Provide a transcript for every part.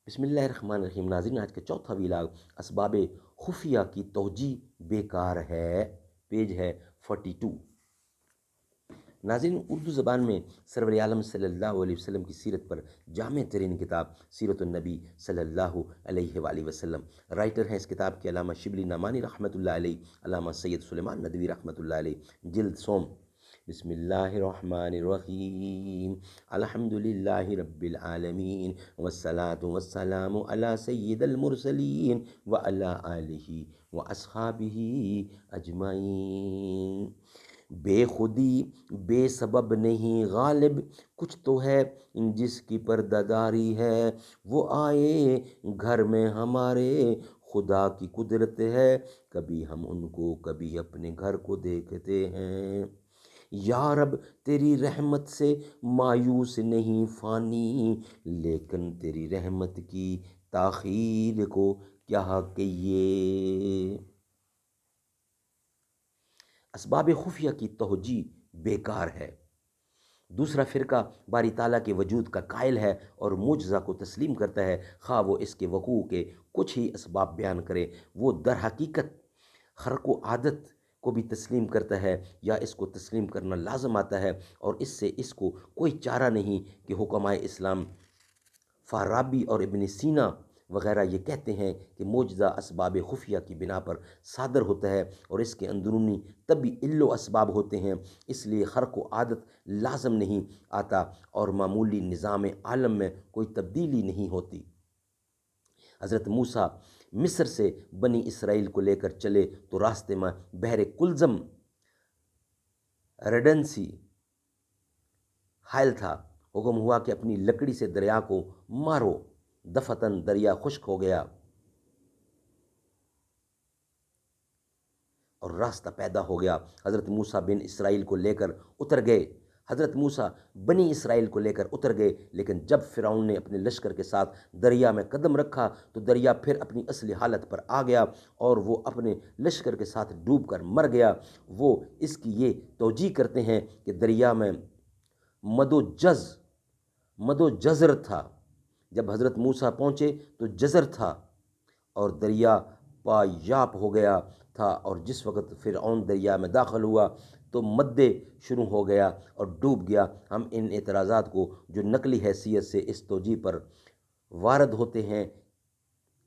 بسم اللہ الرحمن الرحیم۔ ناظرین، آج کا چوتھا ویلاگ اسباب خفیہ کی توجیہ بیکار ہے، پیج ہے 42۔ ناظرین، اردو زبان میں سرور عالم صلی اللہ علیہ وسلم کی سیرت پر جامع ترین کتاب سیرت النبی صلی اللہ علیہ وآلہ وسلم۔ رائٹر ہیں اس کتاب کے علامہ شبلی نعمانی رحمۃ اللہ علیہ، علامہ سید سلیمان ندوی رحمۃ اللہ علیہ۔ جلد سوم۔ بسم اللہ الرحمن الرحیم۔ الحمد للہ رب العالمین والصلاة والسلام علی سید المرسلین وعلی آلہ واصحابہ اجمعین۔ بے خودی بے سبب نہیں غالب، کچھ تو ہے جس کی پردہ داری ہے، وہ آئے گھر میں ہمارے خدا کی قدرت ہے، کبھی ہم ان کو کبھی اپنے گھر کو دیکھتے ہیں۔ یا رب تیری رحمت سے مایوس نہیں فانی، لیکن تیری رحمت کی تاخیر کو کیا کہیے۔ اسباب خفیہ کی توجیہ بیکار ہے۔ دوسرا فرقہ باری تعالیٰ کے وجود کا قائل ہے اور معجزہ کو تسلیم کرتا ہے، خواہ وہ اس کے وقوع کے کچھ ہی اسباب بیان کرے۔ وہ در حقیقت خرق و عادت کو بھی تسلیم کرتا ہے یا اس کو تسلیم کرنا لازم آتا ہے، اور اس سے اس کو کوئی چارہ نہیں کہ حکمائے اسلام فارابی اور ابن سینا وغیرہ یہ کہتے ہیں کہ معجزہ اسباب خفیہ کی بنا پر صادر ہوتا ہے اور اس کے اندرونی طبی عل و اسباب ہوتے ہیں، اس لیے خرق و عادت لازم نہیں آتا اور معمولی نظام عالم میں کوئی تبدیلی نہیں ہوتی۔ حضرت موسیٰ مصر سے بنی اسرائیل کو لے کر چلے تو راستے میں بحر کلزم ریڈنسی حائل تھا، حکم ہوا کہ اپنی لکڑی سے دریا کو مارو، دفتن دریا خشک ہو گیا اور راستہ پیدا ہو گیا۔ حضرت موسیٰ بن اسرائیل کو لے کر اتر گئے حضرت موسیٰ بنی اسرائیل کو لے کر اتر گئے، لیکن جب فرعون نے اپنے لشکر کے ساتھ دریا میں قدم رکھا تو دریا پھر اپنی اصلی حالت پر آ گیا اور وہ اپنے لشکر کے ساتھ ڈوب کر مر گیا۔ وہ اس کی یہ توجیہ کرتے ہیں کہ دریا میں مد و جزر تھا، جب حضرت موسیٰ پہنچے تو جزر تھا اور دریا پایاب ہو گیا تھا، اور جس وقت فرعون دریا میں داخل ہوا تو مدے شروع ہو گیا اور ڈوب گیا۔ ہم ان اعتراضات کو جو نقلی حیثیت سے اس توجیہ پر وارد ہوتے ہیں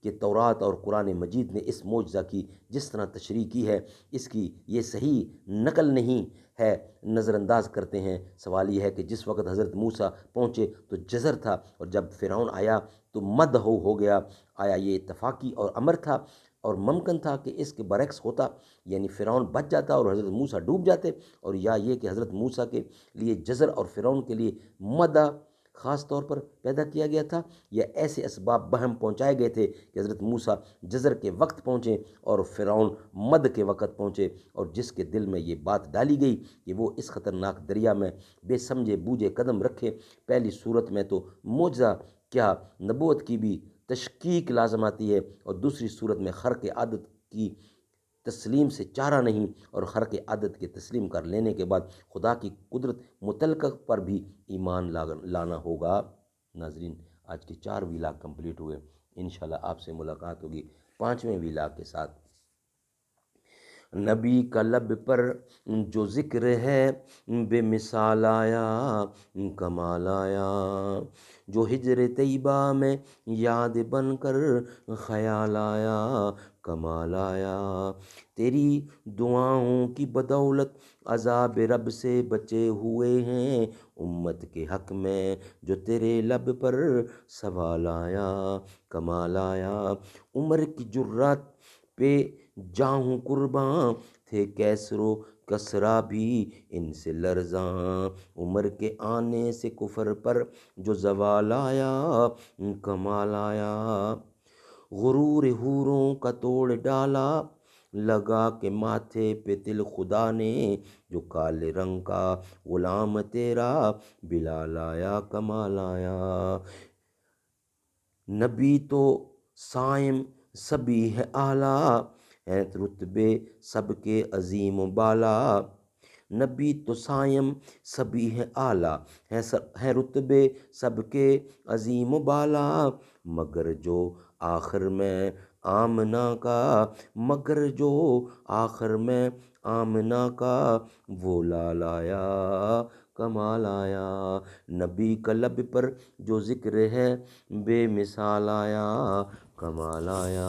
کہ تورات اور قرآن مجید نے اس معجزہ کی جس طرح تشریح کی ہے اس کی یہ صحیح نقل نہیں ہے، نظر انداز کرتے ہیں۔ سوال یہ ہے کہ جس وقت حضرت موسیٰ پہنچے تو جزر تھا اور جب فرعون آیا تو مد ہو گیا، آیا یہ اتفاقی اور امر تھا اور ممکن تھا کہ اس کے برعکس ہوتا، یعنی فرعون بچ جاتا اور حضرت موسیٰ ڈوب جاتے، اور یا یہ کہ حضرت موسیٰ کے لیے جزر اور فرعون کے لیے مدہ خاص طور پر پیدا کیا گیا تھا، یا ایسے اسباب بہم پہنچائے گئے تھے کہ حضرت موسیٰ جزر کے وقت پہنچے اور فرعون مد کے وقت پہنچے، اور جس کے دل میں یہ بات ڈالی گئی کہ وہ اس خطرناک دریا میں بے سمجھے بوجھے قدم رکھے۔ پہلی صورت میں تو معجزہ کیا نبوت کی بھی تشکیک لازم آتی ہے، اور دوسری صورت میں خرق عادت کی تسلیم سے چارہ نہیں، اور خرق عادت کے تسلیم کر لینے کے بعد خدا کی قدرت متعلقہ پر بھی ایمان لانا ہوگا۔ ناظرین، آج کے 4 ویلاگ کمپلیٹ ہوئے، انشاءاللہ آپ سے ملاقات ہوگی 5ویں ویلاگ کے ساتھ۔ نبی کا لب پر جو ذکر ہے بے مثال آیا کمال آیا، جو ہجر طیبہ میں یاد بن کر خیال آیا کمال آیا، تیری دعاؤں کی بدولت عذاب رب سے بچے ہوئے ہیں، امت کے حق میں جو تیرے لب پر سوال آیا کمال آیا، عمر کی جرات پہ جاؤں قرباں، تھے کیسر و کسریٰ بھی ان سے لرزاں، عمر کے آنے سے کفر پر جو زوال آیا کمال آیا، غرور حوروں کا توڑ ڈالا لگا کے ماتھے پہ تل خدا نے، جو کالے رنگ کا غلام تیرا بلال آیا کمال آیا، نبی تو صائم سبھی ہے اعلیٰ، ہیں رتبے سب کے عظیم و بالا، نبی تو سائم سبھی ہے اعلیٰ، ہیں رتبے سب کے عظیم و بالا، مگر جو آخر میں آمنہ کا، مگر جو آخر میں آمنہ کا وہ لال آیا کمال آیا، نبی کا لب پر جو ذکر ہے بے مثال آیا کمال آیا۔